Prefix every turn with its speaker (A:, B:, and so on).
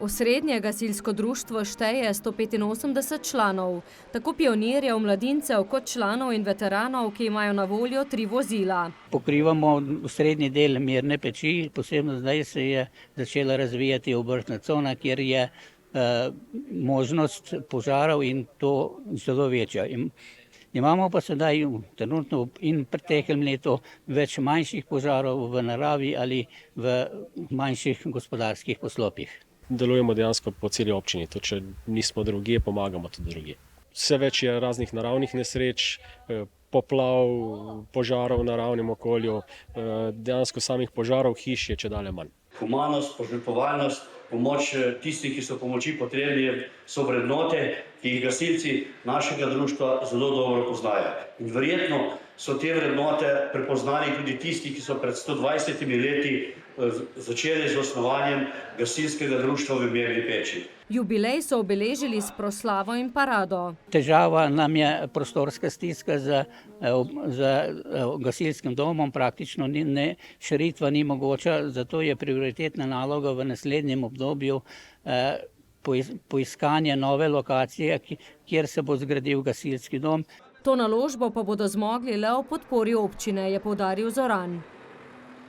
A: Osrednje gasilsko društvo šteje 185 članov, tako pionirjev, mladincev kot članov in veteranov, ki imajo na voljo 3 vozila.
B: Pokrivamo srednji del Mirne Peči, posebno zdaj se je začela razvijati obrtna cona, kjer je možnost požarov in to zelo večja. Imamo pa sedaj trenutno in v preteklem letu več manjših požarov v naravi ali v manjših gospodarskih poslopjih.
C: Delujemo dejansko po celi občini, to če nismo drugje, pomagamo tudi drugje. Vse več je raznih naravnih nesreč, poplav, požarov v naravnem okolju, dejansko samih požarov hiš je čedalje manj.
D: Humanost, požrtvovalnost, pomoč tistih, ki so pomoči potrebni, so vrednote, ki jih gasilci našega društva zelo dobro poznajo. In verjetno so te vrednote prepoznali tudi tisti, ki so pred 120 leti začeli z osnovanjem gasilskega društva v Mirni Peči.
A: Jubilej so obeležili s proslavo in parado.
B: Težava nam je prostorska stiska z gasilskim domom, praktično širitva ni mogoča, zato je prioritetna naloga v naslednjem obdobju poiskanje nove lokacije, kjer se bo zgradil gasilski dom.
A: To naložbo pa bodo zmogli le ob podpori občine, je poudaril Zoran.